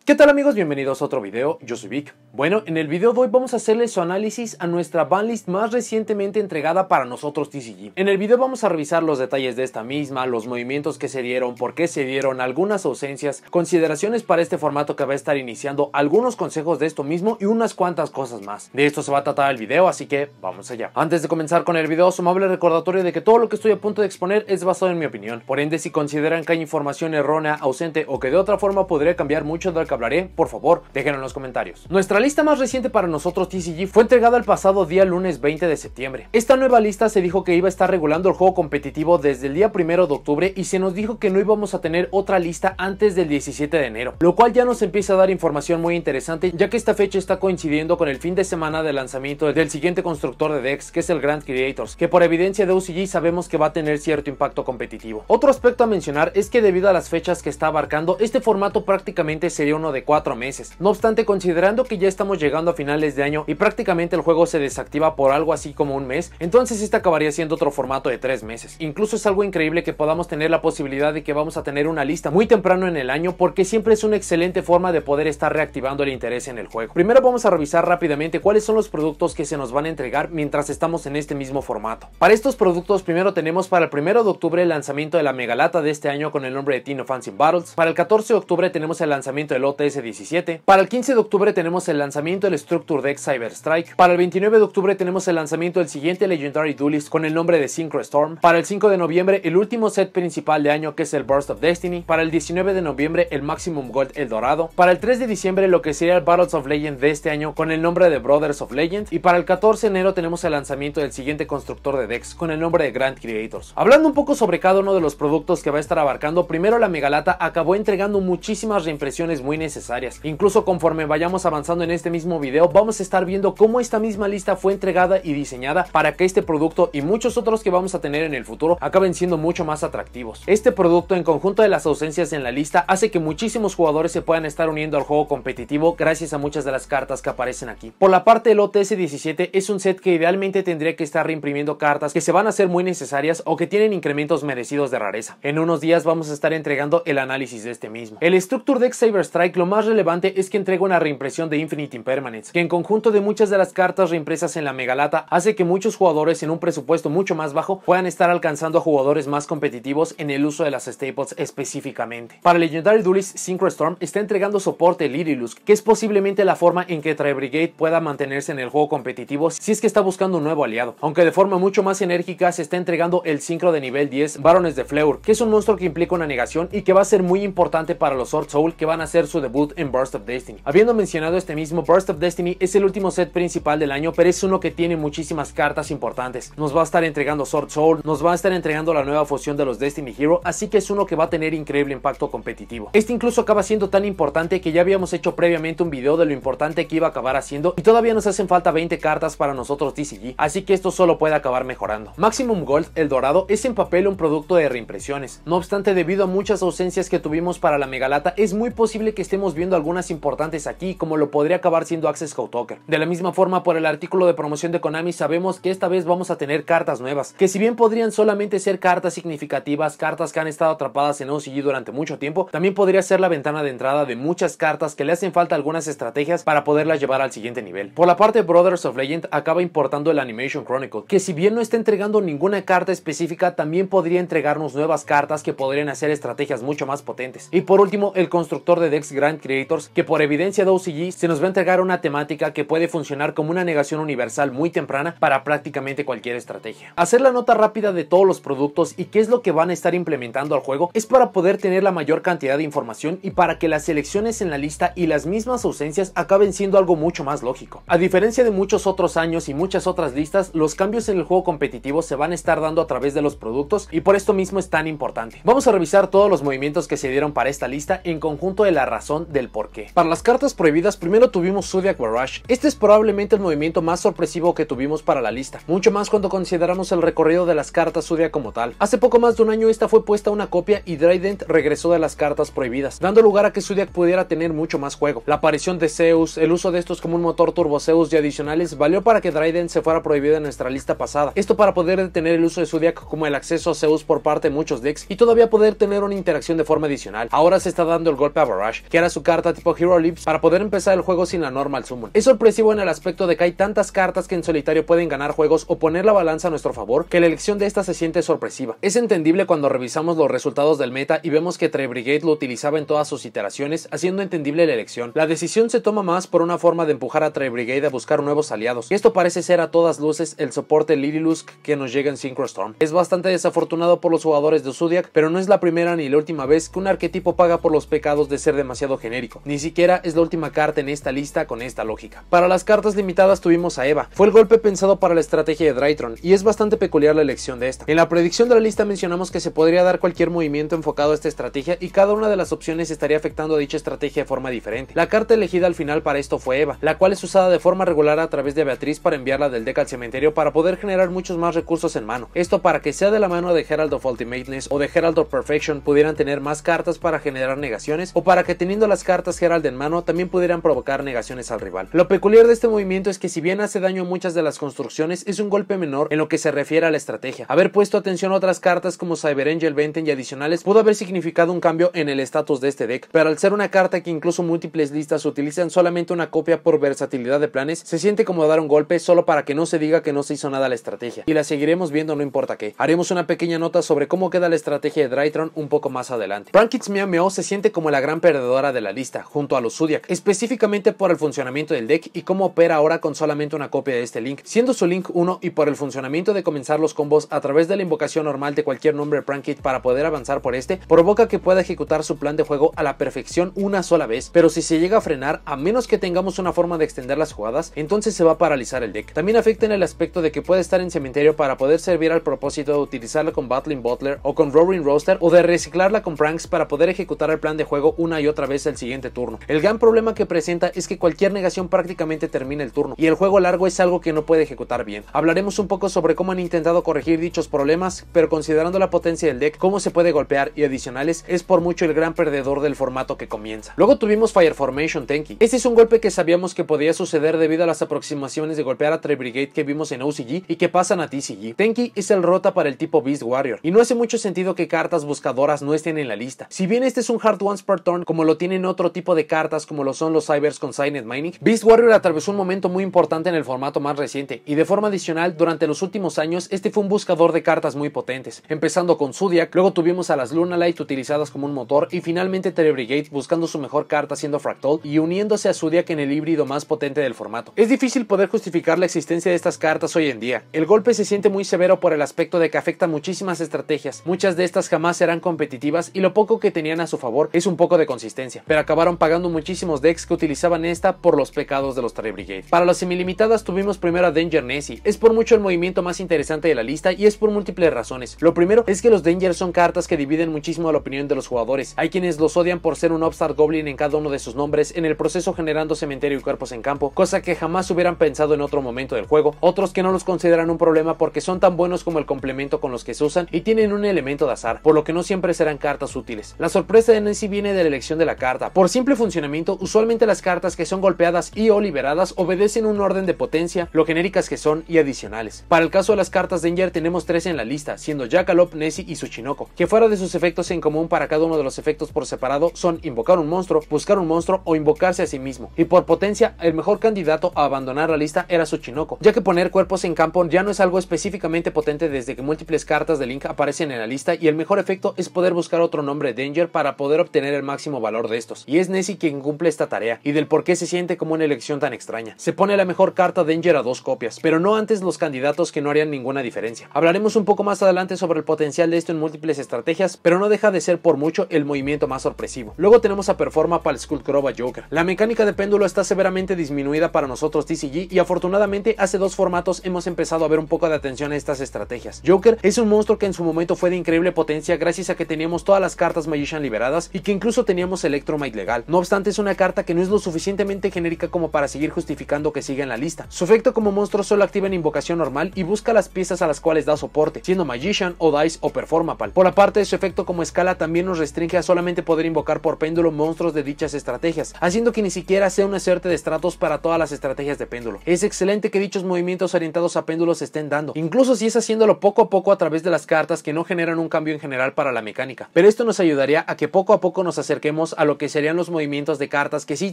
¿Qué tal amigos? Bienvenidos a otro video, yo soy Vic. Bueno, en el video de hoy vamos a hacerle su análisis a nuestra banlist más recientemente entregada para nosotros TCG. En el video vamos a revisar los detalles de esta misma, los movimientos que se dieron, por qué se dieron, algunas ausencias, consideraciones para este formato que va a estar iniciando, algunos consejos de esto mismo y unas cuantas cosas más. De esto se va a tratar el video, así que vamos allá. Antes de comenzar con el video, su amable recordatorio de que todo lo que estoy a punto de exponer es basado en mi opinión. Por ende, si consideran que hay información errónea, ausente o que de otra forma podría cambiar mucho de lo que hablaré, por favor, déjenlo en los comentarios. Nuestra lista más reciente para nosotros TCG fue entregada el pasado día lunes 20 de septiembre. Esta nueva lista se dijo que iba a estar regulando el juego competitivo desde el día 1 de octubre y se nos dijo que no íbamos a tener otra lista antes del 17 de enero, lo cual ya nos empieza a dar información muy interesante, ya que esta fecha está coincidiendo con el fin de semana de lanzamiento del siguiente constructor de decks, que es el Grand Creators, que por evidencia de OCG sabemos que va a tener cierto impacto competitivo. Otro aspecto a mencionar es que debido a las fechas que está abarcando, este formato prácticamente sería uno de 4 meses. No obstante, considerando que ya estamos llegando a finales de año y prácticamente el juego se desactiva por algo así como un mes, entonces este acabaría siendo otro formato de 3 meses. Incluso es algo increíble que podamos tener la posibilidad de que vamos a tener una lista muy temprano en el año, porque siempre es una excelente forma de poder estar reactivando el interés en el juego. Primero vamos a revisar rápidamente cuáles son los productos que se nos van a entregar mientras estamos en este mismo formato. Para estos productos, primero tenemos para el 1 de octubre el lanzamiento de la megalata de este año con el nombre de Teen of Ancient Battles. Para el 14 de octubre tenemos el lanzamiento del OTS 17. Para el 15 de octubre tenemos el lanzamiento del Structure Deck Cyber Strike. Para el 29 de octubre tenemos el lanzamiento del siguiente Legendary Duelist con el nombre de Synchro Storm. Para el 5 de noviembre el último set principal de año, que es el Burst of Destiny. Para el 19 de noviembre el Maximum Gold El Dorado. Para el 3 de diciembre lo que sería el Battles of Legend de este año con el nombre de Brothers of Legend. Y para el 14 de enero tenemos el lanzamiento del siguiente constructor de decks con el nombre de Grand Creators. Hablando un poco sobre cada uno de los productos que va a estar abarcando, primero la megalata acabó entregando muchísimas reimpresiones muy necesarias. Incluso conforme vayamos avanzando en este mismo video, vamos a estar viendo cómo esta misma lista fue entregada y diseñada para que este producto y muchos otros que vamos a tener en el futuro acaben siendo mucho más atractivos. Este producto, en conjunto de las ausencias en la lista, hace que muchísimos jugadores se puedan estar uniendo al juego competitivo gracias a muchas de las cartas que aparecen aquí. Por la parte del OTS 17, es un set que idealmente tendría que estar reimprimiendo cartas que se van a hacer muy necesarias o que tienen incrementos merecidos de rareza. En unos días vamos a estar entregando el análisis de este mismo. El Structure Deck Cyber Strike, lo más relevante es que entrega una reimpresión de Infinite Impermanence, que en conjunto de muchas de las cartas reimpresas en la megalata hace que muchos jugadores en un presupuesto mucho más bajo puedan estar alcanzando a jugadores más competitivos en el uso de las staples específicamente. Para Legendary Duelist, Synchro Storm está entregando soporte Lyrilus, que es posiblemente la forma en que Tri Brigade pueda mantenerse en el juego competitivo si es que está buscando un nuevo aliado, aunque de forma mucho más enérgica se está entregando el Synchro de nivel 10 Barones de Fleur, que es un monstruo que implica una negación y que va a ser muy importante para los Sword Soul, que van a hacer su debut en Burst of Destiny. Habiendo mencionado este mismo, Burst of Destiny es el último set principal del año, pero es uno que tiene muchísimas cartas importantes. Nos va a estar entregando Sword Soul, nos va a estar entregando la nueva fusión de los Destiny Hero, así que es uno que va a tener increíble impacto competitivo. Este incluso acaba siendo tan importante que ya habíamos hecho previamente un video de lo importante que iba a acabar haciendo, y todavía nos hacen falta 20 cartas para nosotros TCG, así que esto solo puede acabar mejorando. Maximum Gold El Dorado es en papel un producto de reimpresiones. No obstante, debido a muchas ausencias que tuvimos para la megalata, es muy posible que estemos viendo algunas importantes aquí, como lo podría acabar siendo Access Scout Talker. De la misma forma, por el artículo de promoción de Konami sabemos que esta vez vamos a tener cartas nuevas, que si bien podrían solamente ser cartas significativas, cartas que han estado atrapadas en OCG durante mucho tiempo, también podría ser la ventana de entrada de muchas cartas que le hacen falta algunas estrategias para poderlas llevar al siguiente nivel. Por la parte de Brothers of Legend acaba importando el Animation Chronicle, que si bien no está entregando ninguna carta específica, también podría entregarnos nuevas cartas que podrían hacer estrategias mucho más potentes. Y por último, el constructor de decks Grand Creators, que por evidencia de OCG se nos va a entregar una temática que puede funcionar como una negación universal muy temprana para prácticamente cualquier estrategia. Hacer la nota rápida de todos los productos y qué es lo que van a estar implementando al juego es para poder tener la mayor cantidad de información y para que las selecciones en la lista y las mismas ausencias acaben siendo algo mucho más lógico. A diferencia de muchos otros años y muchas otras listas, los cambios en el juego competitivo se van a estar dando a través de los productos y por esto mismo es tan importante. Vamos a revisar todos los movimientos que se dieron para esta lista en conjunto de la razón del por qué. Para las cartas prohibidas, primero tuvimos Zodiac Barrage. Este es probablemente el movimiento más sorpresivo que tuvimos para la lista, mucho más cuando consideramos el recorrido de las cartas Zodiac como tal. Hace poco más de un año esta fue puesta una copia y Trident regresó de las cartas prohibidas, dando lugar a que Zodiac pudiera tener mucho más juego. La aparición de Zeus, el uso de estos como un motor Turbo Zeus y adicionales valió para que Trident se fuera prohibido en nuestra lista pasada. Esto para poder detener el uso de Zodiac como el acceso a Zeus por parte de muchos decks y todavía poder tener una interacción de forma adicional. Ahora se está dando el golpe a Barrage, que era su carta tipo Hero Leaps, para poder empezar el juego sin la Normal Summon. Es sorpresivo en el aspecto de que hay tantas cartas que en solitario pueden ganar juegos o poner la balanza a nuestro favor, que la elección de esta se siente sorpresiva. Es entendible cuando revisamos los resultados del meta y vemos que Tri-Brigade lo utilizaba en todas sus iteraciones, haciendo entendible la elección. La decisión se toma más por una forma de empujar a Tri-Brigade a buscar nuevos aliados, y esto parece ser a todas luces el soporte Lililusk que nos llega en Synchro Storm. Es bastante desafortunado por los jugadores de Zodiac, pero no es la primera ni la última vez que un arquetipo paga por los pecados de ser demasiado genérico. Ni siquiera es la última carta en esta lista con esta lógica. Para las cartas limitadas tuvimos a Eva. Fue el golpe pensado para la estrategia de Drytron, y es bastante peculiar la elección de esta. En la predicción de la lista mencionamos que se podría dar cualquier movimiento enfocado a esta estrategia y cada una de las opciones estaría afectando a dicha estrategia de forma diferente. La carta elegida al final para esto fue Eva, la cual es usada de forma regular a través de Beatriz para enviarla del deck al cementerio para poder generar muchos más recursos en mano. Esto para que sea de la mano de Herald of Ultimateness o de Herald of Perfection pudieran tener más cartas para generar negaciones, o para que teniendo las cartas Herald en mano también pudieran provocar negaciones al rival. Lo peculiar de este movimiento es que si bien hace daño a muchas de las construcciones, es un golpe menor en lo que se refiere a la estrategia. Haber puesto atención a otras cartas como Cyber Angel, Venten y adicionales pudo haber significado un cambio en el estatus de este deck, pero al ser una carta que incluso múltiples listas utilizan solamente una copia por versatilidad de planes, se siente como dar un golpe solo para que no se diga que no se hizo nada a la estrategia, y la seguiremos viendo no importa qué. Haremos una pequeña nota sobre cómo queda la estrategia de Drytron un poco más adelante. Prankits Meow Meow se siente como la gran perdedora de la lista, junto a los Zodiac, específicamente por el funcionamiento del deck y cómo opera ahora con solamente una copia de este link, siendo su link 1, y por el funcionamiento de comenzar los combos a través de la invocación normal de cualquier nombre Prankit para poder avanzar por este, provoca que pueda ejecutar su plan de juego a la perfección una sola vez, pero si se llega a frenar, a menos que tengamos una forma de extender las jugadas, entonces se va a paralizar el deck. También afecta en el aspecto de que puede estar en cementerio para poder servir al propósito de utilizarla con Battling Butler o con Roaring Roaster, o de reciclarla con Pranks para poder ejecutar el plan de juego una y otra vez el siguiente turno. El gran problema que presenta es que cualquier negación prácticamente termina el turno, y el juego largo es algo que no puede ejecutar bien. Hablaremos un poco sobre cómo han intentado corregir dichos problemas, pero considerando la potencia del deck, cómo se puede golpear y adicionales, es por mucho el gran perdedor del formato que comienza. Luego tuvimos Fire Formation Tenki. Este es un golpe que sabíamos que podía suceder debido a las aproximaciones de golpear a Tri-Brigade que vimos en OCG y que pasan a TCG. Tenki es el rota para el tipo Beast Warrior, y no hace mucho sentido que cartas buscadoras no estén en la lista. Si bien este es un hard once per turn como lo tienen otro tipo de cartas como lo son los Cybers con Signet Mining, Beast Warrior atravesó un momento muy importante en el formato más reciente, y de forma adicional durante los últimos años este fue un buscador de cartas muy potentes, empezando con Zodiac, luego tuvimos a las Lunalight utilizadas como un motor, y finalmente Tri-Brigade buscando su mejor carta siendo Fractal y uniéndose a Zodiac en el híbrido más potente del formato. Es difícil poder justificar la existencia de estas cartas hoy en día. El golpe se siente muy severo por el aspecto de que afecta muchísimas estrategias, muchas de estas jamás serán competitivas y lo poco que tenían a su favor es un poco de consistencia, pero acabaron pagando muchísimos decks que utilizaban esta por los pecados de los Tri-Brigade. Para las semilimitadas tuvimos primero a Danger Nessie. Es por mucho el movimiento más interesante de la lista y es por múltiples razones. Lo primero es que los Danger son cartas que dividen muchísimo la opinión de los jugadores. Hay quienes los odian por ser un Upstart Goblin en cada uno de sus nombres, en el proceso generando cementerio y cuerpos en campo, cosa que jamás hubieran pensado en otro momento del juego. Otros que no los consideran un problema porque son tan buenos como el complemento con los que se usan y tienen un elemento de azar, por lo que no siempre serán cartas útiles. La sorpresa de Nessie viene de la elección de la carta. Por simple funcionamiento, usualmente las cartas que son golpeadas y o liberadas obedecen un orden de potencia, lo genéricas que son y adicionales. Para el caso de las cartas Danger tenemos 3 en la lista, siendo Jackalope, Nessie y Tsuchinoko, que fuera de sus efectos en común para cada uno de los efectos por separado son invocar un monstruo, buscar un monstruo o invocarse a sí mismo. Y por potencia, el mejor candidato a abandonar la lista era Tsuchinoko, ya que poner cuerpos en campo ya no es algo específicamente potente desde que múltiples cartas de Link aparecen en la lista, y el mejor efecto es poder buscar otro nombre Danger para poder obtener el máximo valor de estos, y es Nessie quien cumple esta tarea, y del por qué se siente como una elección tan extraña. Se pone la mejor carta Danger a 2 copias, pero no antes los candidatos que no harían ninguna diferencia. Hablaremos un poco más adelante sobre el potencial de esto en múltiples estrategias, pero no deja de ser por mucho el movimiento más sorpresivo. Luego tenemos a Performa para el Skullcrow Joker. La mecánica de péndulo está severamente disminuida para nosotros TCG, y afortunadamente hace 2 formatos hemos empezado a ver un poco de atención a estas estrategias. Joker es un monstruo que en su momento fue de increíble potencia gracias a que teníamos todas las cartas Magician liberadas y que incluso teníamos Electromite legal. No obstante, es una carta que no es lo suficientemente genérica como para seguir justificando que siga en la lista. Su efecto como monstruo solo activa en invocación normal y busca las piezas a las cuales da soporte, siendo Magician o Dice o Performapal. Por aparte de su efecto como escala, también nos restringe a solamente poder invocar por péndulo monstruos de dichas estrategias, haciendo que ni siquiera sea una suerte de estratos para todas las estrategias de péndulo. Es excelente que dichos movimientos orientados a péndulos se estén dando, incluso si es haciéndolo poco a poco a través de las cartas que no generan un cambio en general para la mecánica, pero esto nos ayudaría a que poco a poco nos acerquemos a lo que serían los movimientos de cartas que sí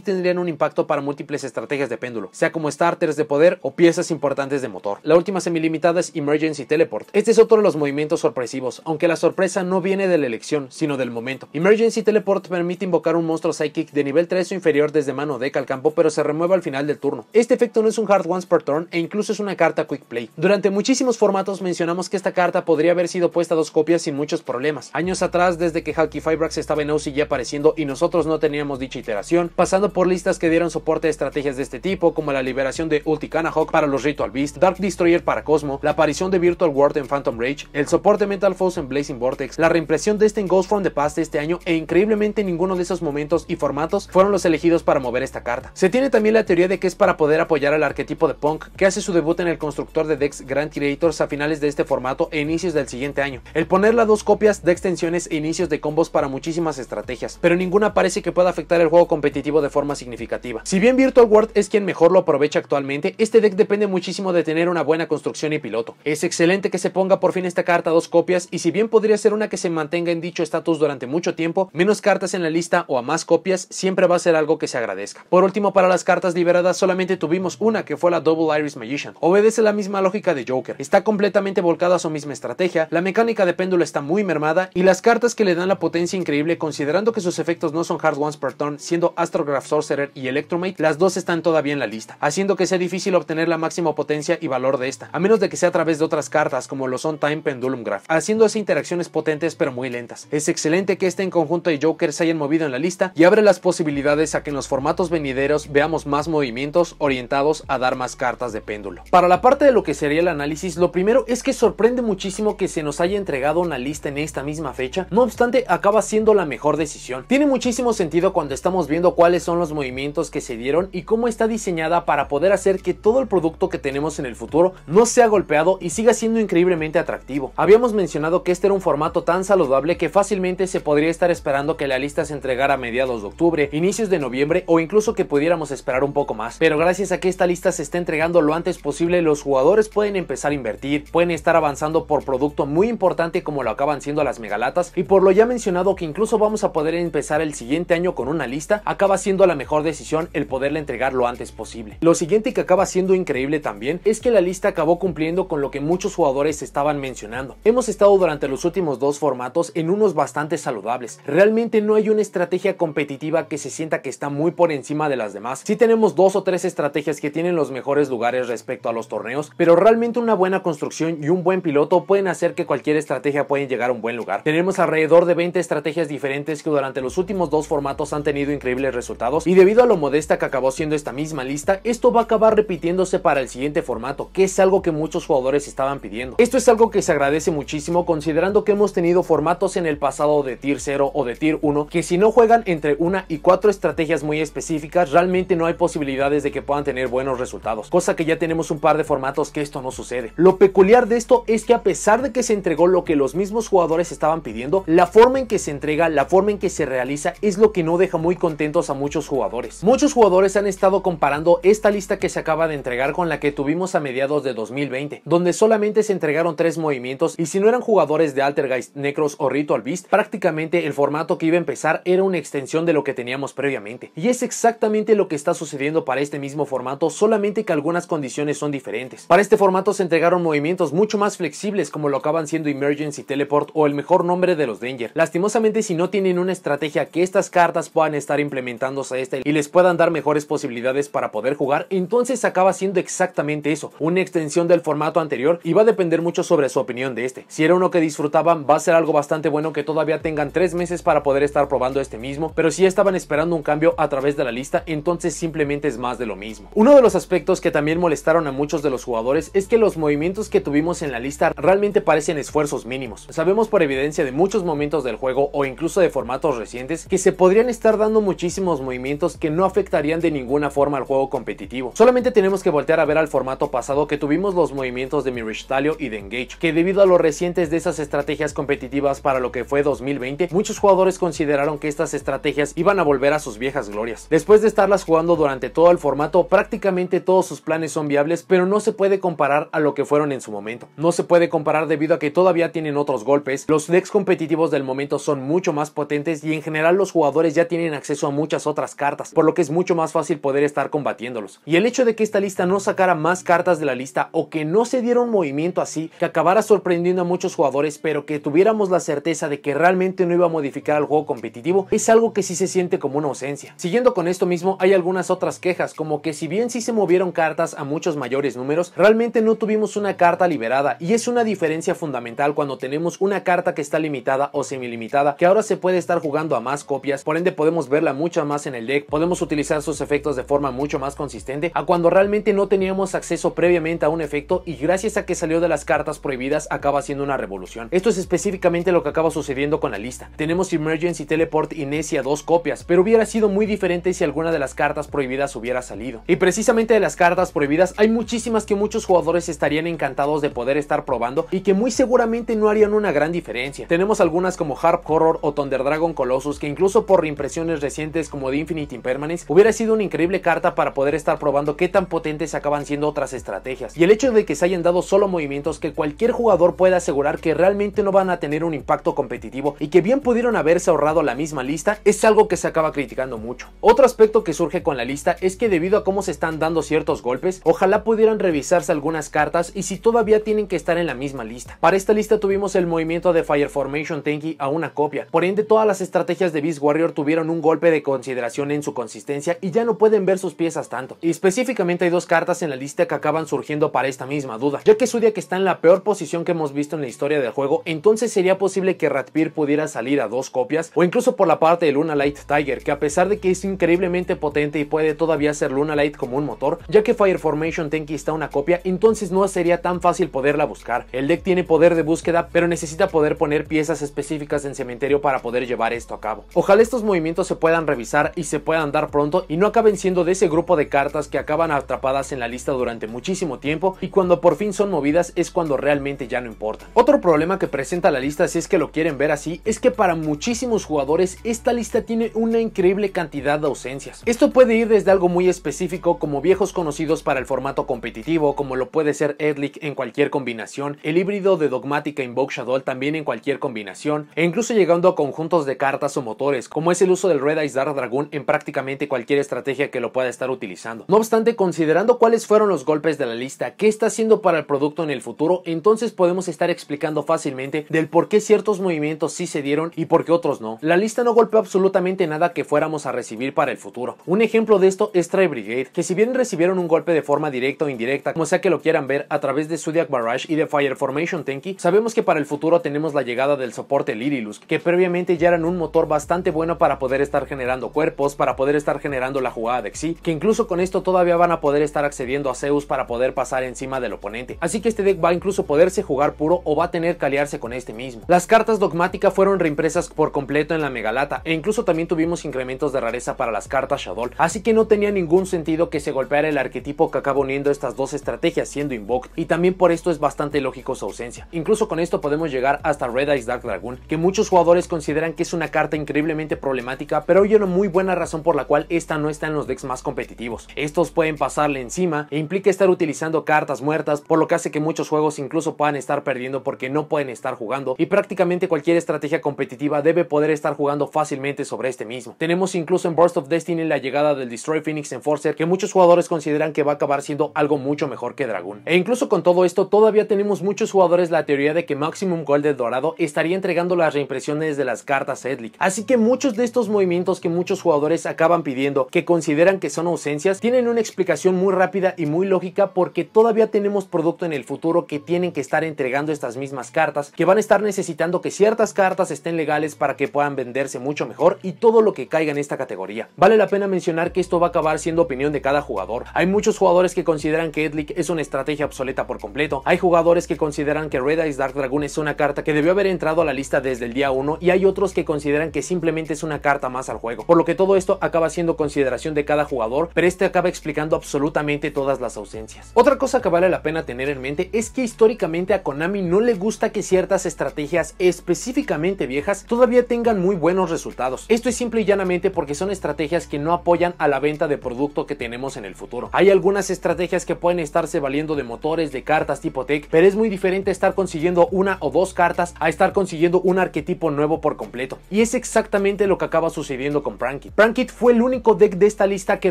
tendrían un impacto para múltiples estrategias de péndulo, sea como starters de poder o piezas importantes de motor. La última semilimitada es Emergency Teleport. Este es otro de los movimientos sorpresivos, aunque la sorpresa no viene de la elección, sino del momento. Emergency Teleport permite invocar un monstruo Psychic de nivel 3 o inferior desde mano deck al campo, pero se remueve al final del turno. Este efecto no es un hard once per turn e incluso es una carta quick play. Durante muchísimos formatos mencionamos que esta carta podría haber sido puesta a 2 copias sin muchos problemas. Años atrás, desde que Hulky Fibrax estaba en OCG apareciendo y nosotros no teníamos dicha iteración, pasando por listas que dieron soporte a estrategias de este tipo, como la liberación de Ulti Canahawk para los Ritual Beast, Dark Destroyer para Cosmo, la aparición de Virtual World en Phantom Rage, el soporte Mental Foes en Blazing Vortex, la reimpresión de este en Ghost from the Past este año, e increíblemente ninguno de esos momentos y formatos fueron los elegidos para mover esta carta. Se tiene también la teoría de que es para poder apoyar al arquetipo de Punk, que hace su debut en el constructor de decks Grand Tirators a finales de este formato e inicios del siguiente año. El ponerle 2 copias de extensiones e inicios de combos para muchísimas estrategias, pero ninguna parece que pueda afectar el juego competitivo de forma significativa. Si bien Virtual World es quien mejor lo aprovecha actualmente, este deck depende muchísimo de tener una buena construcción y piloto. Es excelente que se ponga por fin esta carta a 2 copias, y si bien podría ser una que se mantenga en dicho estatus durante mucho tiempo, menos cartas en la lista o a más copias siempre va a ser algo que se agradezca. Por último, para las cartas liberadas solamente tuvimos una, que fue la Double Iris Magician. Obedece la misma lógica de Joker, está completamente volcada a su misma estrategia, la mecánica de péndulo está muy mermada y las cartas que le dan la potencia increíble, considerando que sus efectos no son hard ones per turn, siendo Astrograph Sorcerer y Electromate, las dos están todavía en la lista, haciendo que sea difícil obtener la máxima potencia y valor de esta, a menos de que sea a través de otras cartas como lo son Time Pendulum Graph, haciendo así interacciones potentes pero muy lentas. Es excelente que este en conjunto de Joker se hayan movido en la lista y abre las posibilidades a que en los formatos venideros veamos más movimientos orientados a dar más cartas de péndulo. Para la parte de lo que sería el análisis, lo primero es que sorprende muchísimo que se nos haya entregado una lista en esta misma fecha, no obstante acaba siendo la mejor decisión. Tiene muchísimo sentido cuando estamos viendo cuáles son los movimientos que se dieron y cómo está diseñada para poder hacer que todo el producto que tenemos en el futuro no sea golpeado y siga siendo increíblemente atractivo. Habíamos mencionado que este era un formato tan saludable que fácilmente se podría estar esperando que la lista se entregara a mediados de octubre, inicios de noviembre o incluso que pudiéramos esperar un poco más, pero gracias a que esta lista se esté entregando lo antes posible, los jugadores pueden empezar a invertir, pueden estar avanzando por producto muy importante como lo acaban siendo las megalatas, y por lo ya mencionado que incluso vamos a poder empezar el siguiente año con una lista, acaba siendo la mejor decisión el poderla entregar lo antes posible. Lo siguiente que acaba siendo increíble también es que la lista acabó cumpliendo con lo que muchos jugadores estaban mencionando. Hemos estado durante los últimos 2 formatos en unos bastante saludables. Realmente no hay una estrategia competitiva que se sienta que está muy por encima de las demás. Sí tenemos 2 o 3 estrategias que tienen los mejores lugares respecto a los torneos, pero realmente una buena construcción y un buen piloto pueden hacer que cualquier estrategia pueda llegar a un buen lugar. Tenemos alrededor de 20 estrategias diferentes que durante los últimos 2 formatos han tenido increíbles resultados, y debido a lo modesta que acabó siendo esta misma lista, esto va a acabar repitiéndose para el siguiente formato, que es algo que muchos jugadores estaban pidiendo. Esto es algo que se agradece muchísimo, considerando que hemos tenido formatos en el pasado de Tier 0 o de Tier 1 que si no juegan entre 1 y 4 estrategias muy específicas, realmente no hay posibilidades de que puedan tener buenos resultados, cosa que ya tenemos un par de formatos que esto no sucede. Lo peculiar de esto es que a pesar de que se entregó lo que los mismos jugadores estaban pidiendo, la forma en que se entrega, la forma en que se realiza es lo que no deja muy contentos a muchos jugadores. Muchos jugadores han estado comparando esta lista que se acaba de entregar con la que tuvimos a mediados de 2020, donde solamente se entregaron 3 movimientos, y si no eran jugadores de Altergeist, Necros o Ritual Beast, prácticamente el formato que iba a empezar era una extensión de lo que teníamos previamente. Y es exactamente lo que está sucediendo para este mismo formato, solamente que algunas condiciones son diferentes. Para este formato se entregaron movimientos mucho más flexibles, como lo acaban siendo Emergency Teleport o el mejor nombre de los Danger. Lastimosamente, si no tienen una estrategia que estas cartas puedan estar implementándose a esta y les puedan dar mejores posibilidades para poder jugar, entonces acaba siendo exactamente eso, una extensión del formato anterior, y va a depender mucho sobre su opinión de este. Si era uno que disfrutaban, va a ser algo bastante bueno que todavía tengan 3 meses para poder estar probando este mismo, pero si ya estaban esperando un cambio a través de la lista, entonces simplemente es más de lo mismo. Uno de los aspectos que también molestaron a muchos de los jugadores es que los movimientos que tuvimos en la lista realmente parecen esfuerzos mínimos. Sabemos por evidencia de muchos momentos del juego o incluso de formatos recientes que se podrían estar dando muchísimos movimientos que no afectarían de ninguna forma al juego competitivo. Solamente tenemos que voltear a ver al formato pasado, que tuvimos los movimientos de Mirish Talio y de Engage, que debido a lo recientes de esas estrategias competitivas para lo que fue 2020, muchos jugadores consideraron que estas estrategias iban a volver a sus viejas glorias. Después de estarlas jugando durante todo el formato, prácticamente todos sus planes son viables, pero no se puede comparar a lo que fueron en su momento. No se puede comparar debido a que todavía tienen otros golpes, los decks competitivos del momento son mucho más potentes y en general los jugadores ya tienen acceso a muchas otras cartas, por lo que es mucho más fácil poder estar combatiéndolos. Y el hecho de que esta lista no sacara más cartas de la lista o que no se diera un movimiento así que acabara sorprendiendo a muchos jugadores, pero que tuviéramos la certeza de que realmente no iba a modificar el juego competitivo, es algo que sí se siente como una ausencia. Siguiendo con esto mismo, hay algunas otras quejas, como que si bien sí se movieron cartas a muchos mayores números, realmente no tuvimos una carta liberada, y es una diferencia fundamental cuando tenemos una carta que está limitada o semilimitada, que ahora se puede estar jugando a más copias, por ende podemos verla mucho más en el deck, podemos utilizar sus efectos de forma mucho más consistente, a cuando realmente no teníamos acceso previamente a un efecto y gracias a que salió de las cartas prohibidas acaba siendo una revolución. Esto es específicamente lo que acaba sucediendo con la lista. Tenemos Emergency, Teleport y Nessie a 2 copias, pero hubiera sido muy diferente si alguna de las cartas prohibidas hubiera salido. Y precisamente de las cartas prohibidas hay muchísimas que muchos jugadores estarían encantados de poder estar probando y que muy seguramente no harían una gran diferencia. Tenemos algunas como Harp Horror o Thunder Dragon Colossus, que incluso por reimpresiones recientes como de Infinite Impermanence hubiera sido una increíble carta para poder estar probando qué tan potentes acaban siendo otras estrategias. Y el hecho de que se hayan dado solo movimientos que cualquier jugador puede asegurar que realmente no van a tener un impacto competitivo y que bien pudieron haberse ahorrado la misma lista, es algo que se acaba criticando mucho. Otro aspecto que surge con la lista es que debido a cómo se están dando ciertos golpes, ojalá pudieran revisarse algunas cartas y si todavía tienen que estar en la misma lista. Para esta lista tuvimos el movimiento de Fire Formation Tenki a una copia, por ende todas las estrategias de Beast Warrior tuvieron un golpe de consideración en su consistencia y ya no pueden ver sus piezas tanto. Y específicamente hay 2 cartas en la lista que acaban surgiendo para esta misma duda, ya que Zodiac está en la peor posición que hemos visto en la historia del juego, entonces sería posible que Ratpir pudiera salir a 2 copias, o incluso por la parte de Lunalight Tiger, que a pesar de que es increíblemente potente y puede todavía ser Lunalight como un motor, ya que Fire Formation Tenki está una copia, entonces no sería tan fácil poderla buscar. El deck tiene poder de búsqueda, pero necesita poder poner piezas específicas en cementerio para poder llevar esto a cabo. Ojalá estos movimientos se puedan revisar y se puedan dar pronto y no acaben siendo de ese grupo de cartas que acaban atrapadas en la lista durante muchísimo tiempo y cuando por fin son movidas es cuando realmente ya no importa. Otro problema que presenta la lista, si es que lo quieren ver así, es que para muchísimos jugadores esta lista tiene una increíble cantidad de ausencias. Esto puede ir desde algo muy específico como viejos conocidos para el formato competitivo, como lo puede ser Edlic en cualquier combinación, el híbrido de Dogmática Invoke Shadow también en cualquier combinación, e incluso llegando a conjuntos de cartas o motores, como es el uso del Red Eyes Dark Dragoon en prácticamente cualquier estrategia que lo pueda estar utilizando. No obstante, considerando cuáles fueron los golpes de la lista, qué está haciendo para el producto en el futuro, entonces podemos estar explicando fácilmente del por qué ciertos movimientos sí se dieron y por qué otros no. La lista no golpeó absolutamente nada que fuéramos a recibir para el futuro. Un ejemplo de esto es Tri Brigade, que si bien recibieron un golpe de forma directa o indirecta, como sea que lo quieran ver, a través de Zodiac Barrage y de Fire Formation Tenki, sabemos que para el futuro tenemos la llegada del soporte Lyrilus, que previamente ya eran un motor bastante bueno para poder estar generando cuerpos, para poder estar generando la jugada de Xi, que incluso con esto todavía van a poder estar accediendo a Zeus para poder pasar encima del oponente. Así que este deck va a incluso poderse jugar puro o va a tener que aliarse con este mismo. Las cartas Dogmática fueron reimpresas por completo en la Megalata e incluso también tuvimos incrementos de rareza para las cartas Shadow, así que no tenía ningún sentido que se golpeara el arquetipo que acaba uniendo estas dos estrategias siendo Invoked, y también por esto es bastante lógico su ausencia. Incluso con esto podemos llegar hasta Red Eyes Dark Dragoon, que muchos jugadores consideran que es una carta increíblemente problemática, pero hay una muy buena razón por la cual esta no está en los decks más competitivos. Estos pueden pasarle encima e implica estar utilizando cartas muertas, por lo que hace que muchos juegos incluso puedan estar perdiendo porque no pueden estar jugando, y prácticamente cualquier estrategia competitiva debe poder estar jugando fácilmente sobre este mismo. Tenemos incluso en Burst of Destiny la llegada del Destroy Phoenix Enforcer, que muchos jugadores consideran que va a acabar siendo algo mucho mejor que Dragoon. E incluso con todo esto todavía tenemos muchos jugadores la teoría de que Maximum Gold del Dorado estaría entregando las reimpresiones de las cartas Edlic, así que muchos de estos movimientos que muchos jugadores acaban pidiendo, que consideran que son ausencias, tienen una explicación muy rápida y muy lógica, porque todavía tenemos producto en el futuro que tienen que estar entregando estas mismas cartas, que van a estar necesitando que ciertas cartas estén legales para que puedan venderse mucho mejor, y todo lo que caiga en esta categoría. Vale la pena mencionar que esto va a acabar siendo opinión de cada jugador. Hay muchos jugadores que consideran que Edlic es una estrategia obsoleta por completo, hay jugadores que consideran que Red Eyes Dark Dragoon es una carta que debió haber entrado a la lista desde el día 1, y hay otros que consideran que simplemente es una carta más al juego, por lo que todo esto acaba siendo consideración de cada jugador, pero este acaba explicando absolutamente todas las ausencias. Otra cosa que vale la pena tener en mente es que históricamente a Konami no le gusta que ciertas estrategias específicamente viejas todavía tengan muy buenos resultados. Esto es simple y llanamente porque son estrategias que no apoyan a la venta de producto que tenemos en el futuro. Hay algunas estrategias que pueden estarse valiendo de motores, de cartas tipo tech, pero es muy diferente estar consiguiendo una o dos cartas a estar consiguiendo un arquetipo nuevo por completo. Y es exactamente exactamente lo que acaba sucediendo con Prankit. Prankit fue el único deck de esta lista que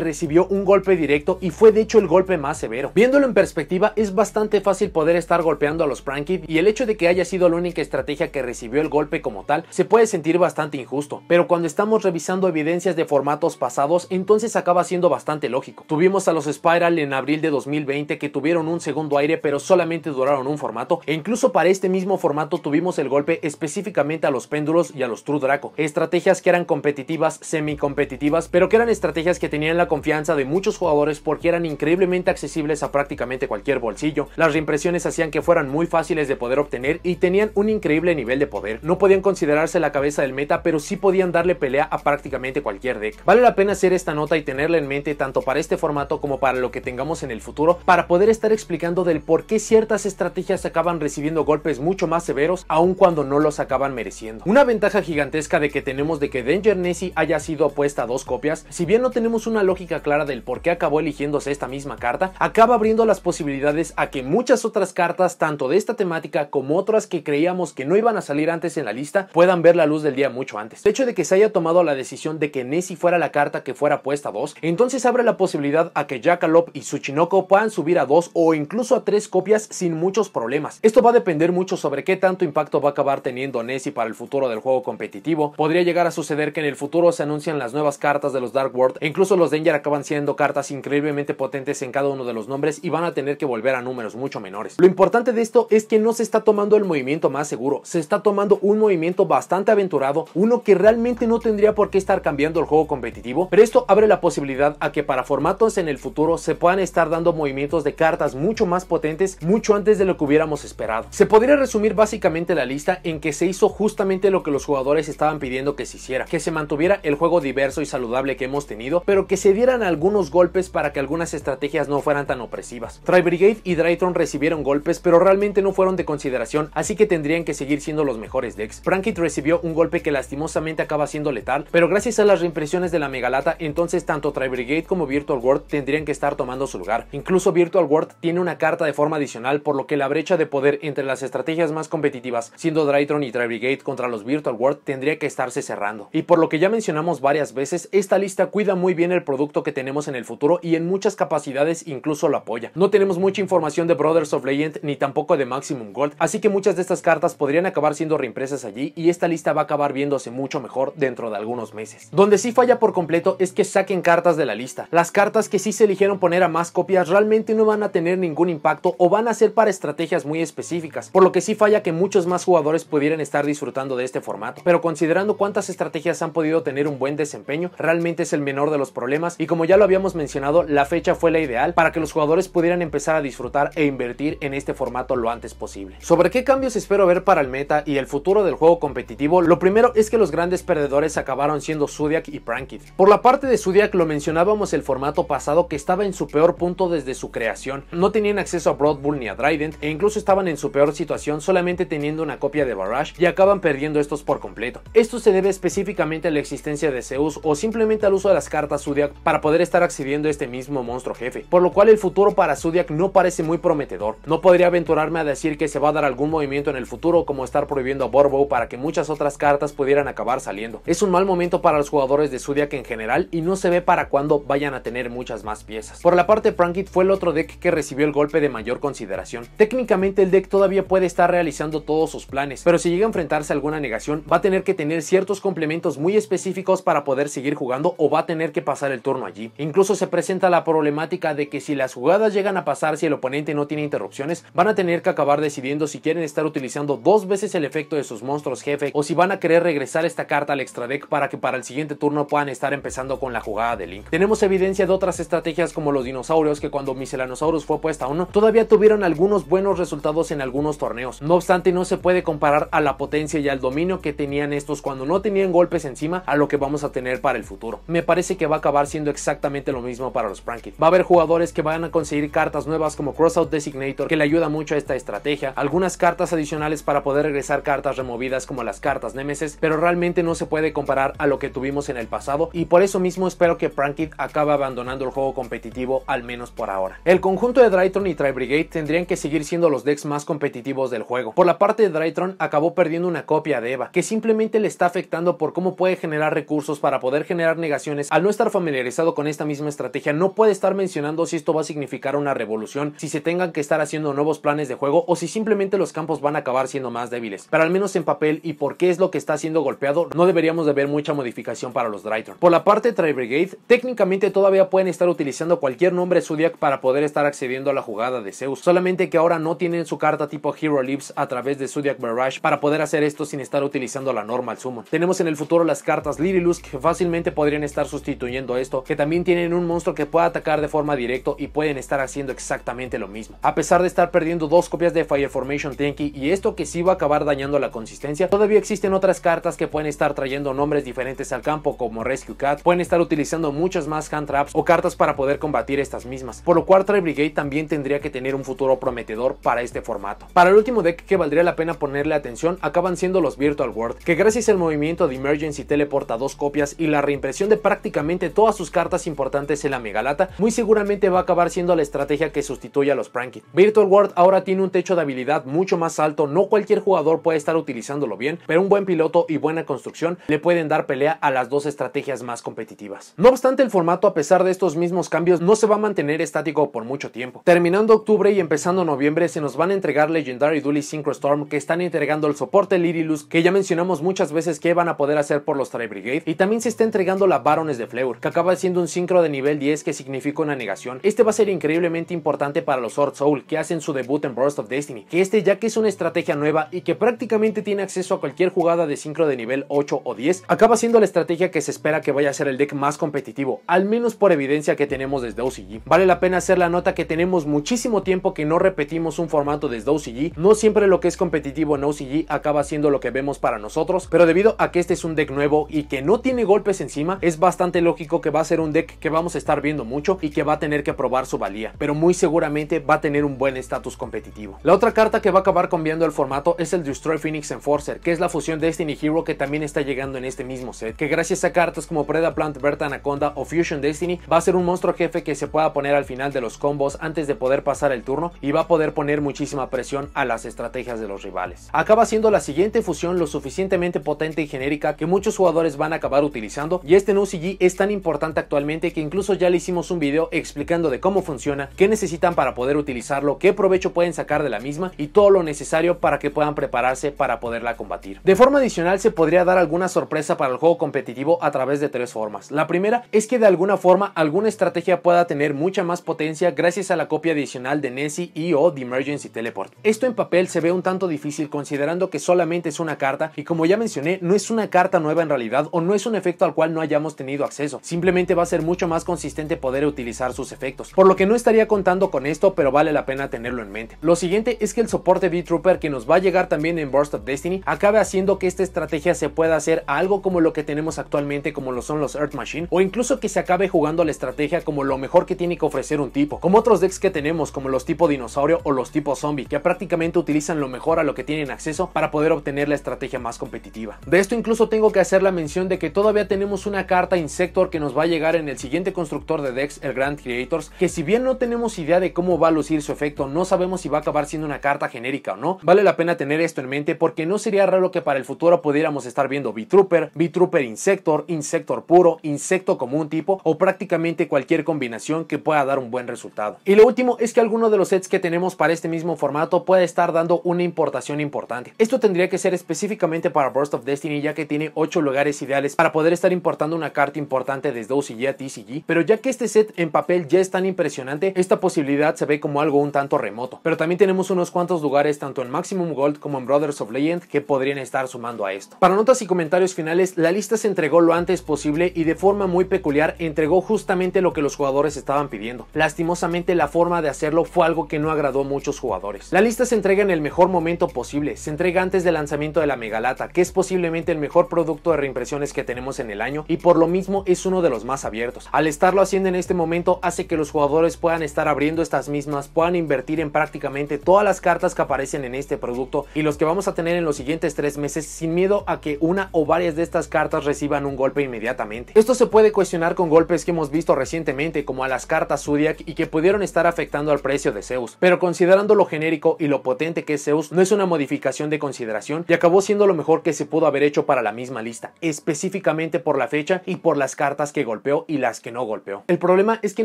recibió un golpe directo y fue de hecho el golpe más severo. Viéndolo en perspectiva, es bastante fácil poder estar golpeando a los Prankit, y el hecho de que haya sido la única estrategia que recibió el golpe como tal se puede sentir bastante injusto, pero cuando estamos revisando evidencias de formatos pasados, entonces acaba siendo bastante lógico. Tuvimos a los Spiral en abril de 2020 que tuvieron un segundo aire pero solamente duraron un formato, e incluso para este mismo formato tuvimos el golpe específicamente a los Péndulos y a los True Draco, estrategias que eran competitivas, semi-competitivas, pero que eran estrategias que tenían la confianza de muchos jugadores porque eran increíblemente accesibles a prácticamente cualquier bolsillo. Las reimpresiones hacían que fueran muy fáciles de poder obtener y tenían un increíble nivel de poder. No podían considerarse la cabeza del meta, pero sí podían darle pelea a prácticamente cualquier deck. Vale la pena hacer esta nota y tenerla en mente tanto para este formato como para lo que tengamos en el futuro, para poder estar explicando del por qué ciertas estrategias acaban recibiendo golpes mucho más severos aun cuando no los acaban mereciendo. Una ventaja gigantesca de que tenemos de que Danger Nessie haya sido opuesta a 2 copias, si bien no tenemos una lógica clara del por qué acabó eligiéndose esta misma carta, acaba abriendo las posibilidades a que muchas otras cartas, tanto de esta temática como otras que creíamos que no iban a salir antes en la lista, puedan ver la luz del día mucho antes. El hecho de que se haya tomado la decisión de que Nessie fuera la carta que fuera puesta a 2, entonces abre la posibilidad a que Jackalope y Tsuchinoko puedan subir a 2 o incluso a 3 copias sin muchos problemas. Esto va a depender mucho sobre qué tanto impacto va a acabar teniendo Nessie para el futuro del juego competitivo. Podría llegar a suceder que en el futuro se anuncian las nuevas cartas de los Dark World e incluso los Danger acaban siendo cartas increíblemente potentes en cada uno de los nombres y van a tener que volver a números mucho menores. Lo importante de esto es que no se está tomando el movimiento más seguro, se está tomando un movimiento bastante aventurado, uno que realmente no tendría por qué estar cambiando el juego competitivo, pero esto abre la posibilidad a que para formatos en el futuro se puedan estar dando movimientos de cartas mucho más potentes mucho antes de lo que hubiéramos esperado. Se podría resumir básicamente la lista en que se hizo justamente lo que los jugadores estaban pidiendo que se hiciera, que se mantuviera el juego diverso y saludable que hemos tenido, pero que se dieran algunos golpes para que algunas estrategias no fueran tan opresivas. Tri-Brigade y Drytron recibieron golpes, pero realmente no fueron de consideración, así que tendrían que seguir siendo los mejores decks. Prankit recibió un golpe que lastimosamente acaba siendo letal, pero gracias a las reimpresiones de la Megalata, entonces tanto Tri-Brigade como Virtual World tendrían que estar tomando su lugar. Incluso Virtual World tiene una carta de forma adicional, por lo que la brecha de poder entre las estrategias más competitivas, siendo Drytron y Tri-Brigade contra los Virtual World, tendría que estarse cerrando. Y por lo que ya mencionamos varias veces, esta lista cuida muy bien el producto que tenemos en el futuro y en muchas capacidades incluso lo apoya. No tenemos mucha información de Brothers of Legend ni tampoco de Maximum Gold, así que muchas de estas cartas podrían acabar siendo reimpresas allí y esta lista va a acabar viéndose mucho mejor dentro de algunos meses. Donde sí falla por completo es que saquen cartas de la lista. Las cartas que sí se eligieron poner a más copias realmente no van a tener ningún impacto o van a ser para estrategias muy específicas, por lo que sí falla que muchos más jugadores pudieran estar disfrutando de este formato, pero considerando cuántas estrategias han podido tener un buen desempeño, realmente es el menor de los problemas y como ya lo habíamos mencionado, la fecha fue la ideal para que los jugadores pudieran empezar a disfrutar e invertir en este formato lo antes posible. Sobre qué cambios espero ver para el meta y el futuro del juego competitivo, lo primero es que los grandes perdedores acabaron siendo Zodiac y Prankit. Por la parte de Zodiac lo mencionábamos el formato pasado que estaba en su peor punto desde su creación, no tenían acceso a Blood Bowl ni a Trident e incluso estaban en su peor situación solamente teniendo una copia de Barrage y acaban perdiendo estos por completo. Esto se debe específicamente a la existencia de Zeus o simplemente al uso de las cartas Zodiac para poder estar accediendo a este mismo monstruo jefe, por lo cual el futuro para Zodiac no parece muy prometedor. No podría aventurarme a decir que se va a dar algún movimiento en el futuro como estar prohibiendo a Borbow para que muchas otras cartas pudieran acabar saliendo. Es un mal momento para los jugadores de Zodiac en general y no se ve para cuándo vayan a tener muchas más piezas. Por la parte de Prankit fue el otro deck que recibió el golpe de mayor consideración. Técnicamente el deck todavía puede estar realizando todos sus planes, pero si llega a enfrentarse a alguna negación va a tener que tener ciertos complementos muy específicos para poder seguir jugando o va a tener que pasar el turno allí. Incluso se presenta la problemática de que si las jugadas llegan a pasar, si el oponente no tiene interrupciones, van a tener que acabar decidiendo si quieren estar utilizando 2 veces el efecto de sus monstruos jefe o si van a querer regresar esta carta al extra deck para que para el siguiente turno puedan estar empezando con la jugada de Link. Tenemos evidencia de otras estrategias como los dinosaurios que cuando Miscellaneosaurus fue puesta a 1 todavía tuvieron algunos buenos resultados en algunos torneos. No obstante, no se puede comparar a la potencia y al dominio que tenían estos cuando no tenían golpes encima a lo que vamos a tener para el futuro. Me parece que va a acabar siendo exactamente lo mismo para los Prankit. Va a haber jugadores que van a conseguir cartas nuevas como Crossout Designator que le ayuda mucho a esta estrategia, algunas cartas adicionales para poder regresar cartas removidas como las cartas Nemesis, pero realmente no se puede comparar a lo que tuvimos en el pasado y por eso mismo espero que Prankit acabe abandonando el juego competitivo al menos por ahora. El conjunto de Drytron y Tri-Brigade tendrían que seguir siendo los decks más competitivos del juego. Por la parte de Drytron acabó perdiendo una copia de Eva que simplemente le está afectando afectando por cómo puede generar recursos para poder generar negaciones, al no estar familiarizado con esta misma estrategia no puede estar mencionando si esto va a significar una revolución, si se tengan que estar haciendo nuevos planes de juego o si simplemente los campos van a acabar siendo más débiles. Pero al menos en papel y por qué es lo que está siendo golpeado, no deberíamos de ver mucha modificación para los Drytron. Por la parte de Tri Brigade, técnicamente todavía pueden estar utilizando cualquier nombre Zodiac para poder estar accediendo a la jugada de Zeus, solamente que ahora no tienen su carta tipo Hero Leaves a través de Zodiac Barrage para poder hacer esto sin estar utilizando la Normal Summon. Tenemos en el futuro las cartas Lirilus que fácilmente podrían estar sustituyendo esto, que también tienen un monstruo que pueda atacar de forma directa y pueden estar haciendo exactamente lo mismo. A pesar de estar perdiendo dos copias de Fire Formation Tenki y esto que sí va a acabar dañando la consistencia, todavía existen otras cartas que pueden estar trayendo nombres diferentes al campo como Rescue Cat, pueden estar utilizando muchas más hand traps o cartas para poder combatir estas mismas, por lo cual Tri Brigade también tendría que tener un futuro prometedor para este formato. Para el último deck que valdría la pena ponerle atención acaban siendo los Virtual World, que gracias al movimiento de Emergency Teleport a dos copias y la reimpresión de prácticamente todas sus cartas importantes en la Megalata, muy seguramente va a acabar siendo la estrategia que sustituye a los Prankit. Virtual World ahora tiene un techo de habilidad mucho más alto, no cualquier jugador puede estar utilizándolo bien, pero un buen piloto y buena construcción le pueden dar pelea a las dos estrategias más competitivas. No obstante, el formato, a pesar de estos mismos cambios, no se va a mantener estático por mucho tiempo. Terminando octubre y empezando noviembre se nos van a entregar Legendary Duelist Synchro Storm, que están entregando el soporte Lirilus, que ya mencionamos muchas veces que van a poder hacer por los Tri Brigade, y también se está entregando la Baroness de Fleur, que acaba siendo un sincro de nivel 10 que significa una negación. Este va a ser increíblemente importante para los Sword Soul, que hacen su debut en Burst of Destiny, que ya que es una estrategia nueva y que prácticamente tiene acceso a cualquier jugada de sincro de nivel 8 o 10, acaba siendo la estrategia que se espera que vaya a ser el deck más competitivo, al menos por evidencia que tenemos desde OCG. Vale la pena hacer la nota que tenemos muchísimo tiempo que no repetimos un formato desde OCG, no siempre lo que es competitivo en OCG acaba siendo lo que vemos para nosotros, pero debido a que este es un deck nuevo y que no tiene golpes encima, es bastante lógico que va a ser un deck que vamos a estar viendo mucho y que va a tener que probar su valía, pero muy seguramente va a tener un buen estatus competitivo. La otra carta que va a acabar cambiando el formato es el Destroy Phoenix Enforcer, que es la fusión Destiny Hero que también está llegando en este mismo set, que gracias a cartas como Predaplant, Berta Anaconda o Fusion Destiny va a ser un monstruo jefe que se pueda poner al final de los combos antes de poder pasar el turno y va a poder poner muchísima presión a las estrategias de los rivales. Acaba siendo la siguiente fusión lo suficientemente potente y genérica que muchos jugadores van a acabar utilizando, y este en OCG es tan importante actualmente que incluso ya le hicimos un video explicando de cómo funciona, qué necesitan para poder utilizarlo, qué provecho pueden sacar de la misma y todo lo necesario para que puedan prepararse para poderla combatir. De forma adicional se podría dar alguna sorpresa para el juego competitivo a través de tres formas. La primera es que de alguna forma alguna estrategia pueda tener mucha más potencia gracias a la copia adicional de Nessie y o de Emergency Teleport. Esto en papel se ve un tanto difícil considerando que solamente es una carta y, como ya mencioné, no es una carta nueva en realidad o no es un efecto al cual no hayamos tenido acceso, simplemente va a ser mucho más consistente poder utilizar sus efectos, por lo que no estaría contando con esto, pero vale la pena tenerlo en mente. Lo siguiente es que el soporte V-Trooper, que nos va a llegar también en Burst of Destiny, acabe haciendo que esta estrategia se pueda hacer a algo como lo que tenemos actualmente, como lo son los Earth Machine, o incluso que se acabe jugando la estrategia como lo mejor que tiene que ofrecer un tipo, como otros decks que tenemos como los tipo dinosaurio o los tipo zombie, que prácticamente utilizan lo mejor a lo que tienen acceso para poder obtener la estrategia más competitiva. De esto incluso tengo que hacer la mención de que todavía tenemos una carta Insector que nos va a llegar en el siguiente constructor de decks, el Grand Creators, que si bien no tenemos idea de cómo va a lucir su efecto, no sabemos si va a acabar siendo una carta genérica o no, vale la pena tener esto en mente porque no sería raro que para el futuro pudiéramos estar viendo V-Trooper, V-Trooper Insector, Insector puro, Insecto como un tipo o prácticamente cualquier combinación que pueda dar un buen resultado. Y lo último es que alguno de los sets que tenemos para este mismo formato puede estar dando una importación importante. Esto tendría que ser específicamente para Burst of Destiny, ya que tiene 8 lugares ideales para poder estar importando una carta importante desde OCG a TCG, pero ya que este set en papel ya es tan impresionante, esta posibilidad se ve como algo un tanto remoto. Pero también tenemos unos cuantos lugares tanto en Maximum Gold como en Brothers of Legend que podrían estar sumando a esto. Para notas y comentarios finales, la lista se entregó lo antes posible y de forma muy peculiar entregó justamente lo que los jugadores estaban pidiendo. Lastimosamente la forma de hacerlo fue algo que no agradó a muchos jugadores. La lista se entrega en el mejor momento posible, se entrega antes del lanzamiento de la Megalata, que es posiblemente el mejor producto de reimpresiones que tenemos en el año y por lo mismo es uno de los más abiertos. Al estarlo haciendo en este momento hace que los jugadores puedan estar abriendo estas mismas, puedan invertir en prácticamente todas las cartas que aparecen en este producto y los que vamos a tener en los siguientes 3 meses sin miedo a que una o varias de estas cartas reciban un golpe inmediatamente. Esto se puede cuestionar con golpes que hemos visto recientemente como a las cartas Zodiac y que pudieron estar afectando al precio de Zeus, pero considerando lo genérico y lo potente que es Zeus, no es una modificación de consideración y acabó siendo lo mejor que se pudo haber hecho hecho para la misma lista, específicamente por la fecha y por las cartas que golpeó y las que no golpeó. El problema es que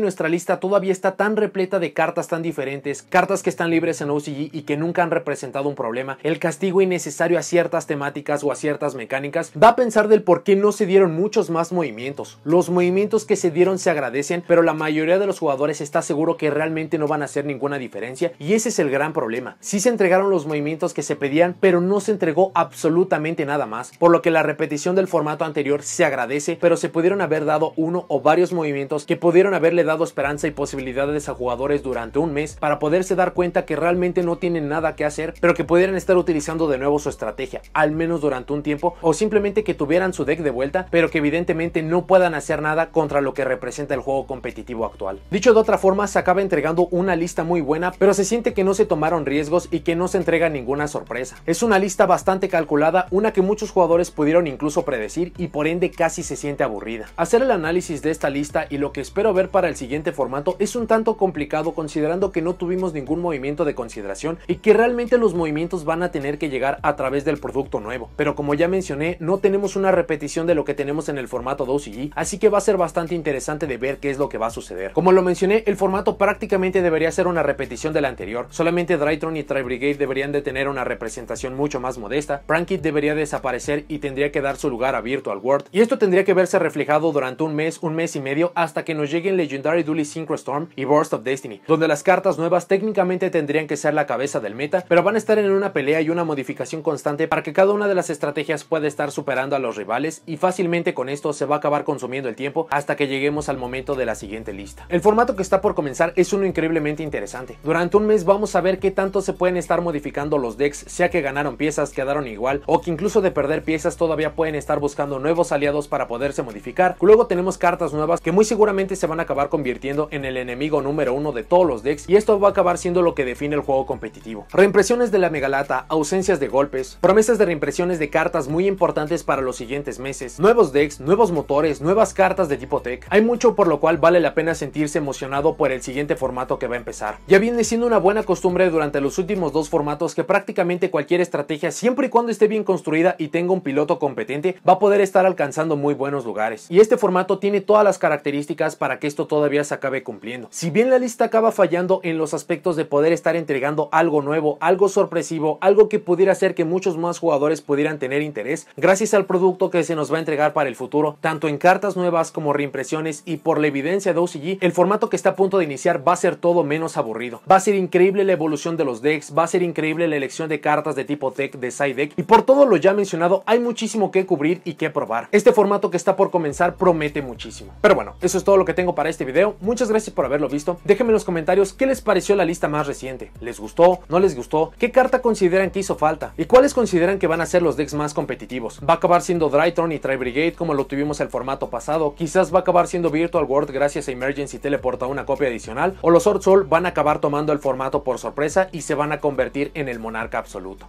nuestra lista todavía está tan repleta de cartas tan diferentes, cartas que están libres en OCG y que nunca han representado un problema, el castigo innecesario a ciertas temáticas o a ciertas mecánicas, da a pensar del por qué no se dieron muchos más movimientos. Los movimientos que se dieron se agradecen, pero la mayoría de los jugadores está seguro que realmente no van a hacer ninguna diferencia, y ese es el gran problema. Sí se entregaron los movimientos que se pedían, pero no se entregó absolutamente nada más, por lo que la repetición del formato anterior se agradece, pero se pudieron haber dado uno o varios movimientos que pudieron haberle dado esperanza y posibilidades a jugadores durante un mes para poderse dar cuenta que realmente no tienen nada que hacer, pero que pudieran estar utilizando de nuevo su estrategia, al menos durante un tiempo, o simplemente que tuvieran su deck de vuelta, pero que evidentemente no puedan hacer nada contra lo que representa el juego competitivo actual. Dicho de otra forma, se acaba entregando una lista muy buena, pero se siente que no se tomaron riesgos y que no se entrega ninguna sorpresa. Es una lista bastante calculada, una que muchos jugadores pudieron incluso predecir y por ende casi se siente aburrida. Hacer el análisis de esta lista y lo que espero ver para el siguiente formato es un tanto complicado, considerando que no tuvimos ningún movimiento de consideración y que realmente los movimientos van a tener que llegar a través del producto nuevo, pero como ya mencioné, no tenemos una repetición de lo que tenemos en el formato de OCG, así que va a ser bastante interesante de ver qué es lo que va a suceder. Como lo mencioné, el formato prácticamente debería ser una repetición del anterior, solamente Drytron y Tri-Brigade deberían de tener una representación mucho más modesta, Prankit debería desaparecer y tendría que dar su lugar a Virtual World, y esto tendría que verse reflejado durante un mes y medio, hasta que nos lleguen Legendary Duelist Synchro Storm y Burst of Destiny, donde las cartas nuevas técnicamente tendrían que ser la cabeza del meta, pero van a estar en una pelea y una modificación constante para que cada una de las estrategias pueda estar superando a los rivales, y fácilmente con esto se va a acabar consumiendo el tiempo hasta que lleguemos al momento de la siguiente lista. El formato que está por comenzar es uno increíblemente interesante. Durante un mes vamos a ver qué tanto se pueden estar modificando los decks, sea que ganaron piezas, quedaron igual, o que incluso de perder piezas todavía pueden estar buscando nuevos aliados para poderse modificar. Luego tenemos cartas nuevas que muy seguramente se van a acabar convirtiendo en el enemigo número uno de todos los decks, y esto va a acabar siendo lo que define el juego competitivo. Reimpresiones de la Megalata, ausencias de golpes, promesas de reimpresiones de cartas muy importantes para los siguientes meses, nuevos decks, nuevos motores, nuevas cartas de tipo tech. Hay mucho por lo cual vale la pena sentirse emocionado por el siguiente formato que va a empezar. Ya viene siendo una buena costumbre durante los últimos dos formatos que prácticamente cualquier estrategia, siempre y cuando esté bien construida y tenga un piloto competente, va a poder estar alcanzando muy buenos lugares, y este formato tiene todas las características para que esto todavía se acabe cumpliendo. Si bien la lista acaba fallando en los aspectos de poder estar entregando algo nuevo, algo sorpresivo, algo que pudiera hacer que muchos más jugadores pudieran tener interés, gracias al producto que se nos va a entregar para el futuro, tanto en cartas nuevas como reimpresiones y por la evidencia de OCG, el formato que está a punto de iniciar va a ser todo menos aburrido. Va a ser increíble la evolución de los decks, va a ser increíble la elección de cartas de tipo deck, de side deck, y por todo lo ya mencionado hay muchísimo que cubrir y que probar. Este formato que está por comenzar promete muchísimo. Pero bueno, eso es todo lo que tengo para este video. Muchas gracias por haberlo visto. Déjenme en los comentarios qué les pareció la lista más reciente. ¿Les gustó? ¿No les gustó? ¿Qué carta consideran que hizo falta? ¿Y cuáles consideran que van a ser los decks más competitivos? ¿Va a acabar siendo Drytron y Tri-Brigade como lo tuvimos el formato pasado? ¿Quizás va a acabar siendo Virtual World gracias a Emergency Teleport a una copia adicional? ¿O los Sword Soul van a acabar tomando el formato por sorpresa y se van a convertir en el monarca absoluto?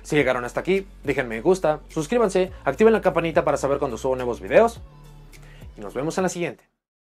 Si llegaron hasta aquí, déjenme me gusta, suscríbanse, activen la campanita para saber cuando subo nuevos videos y nos vemos en la siguiente.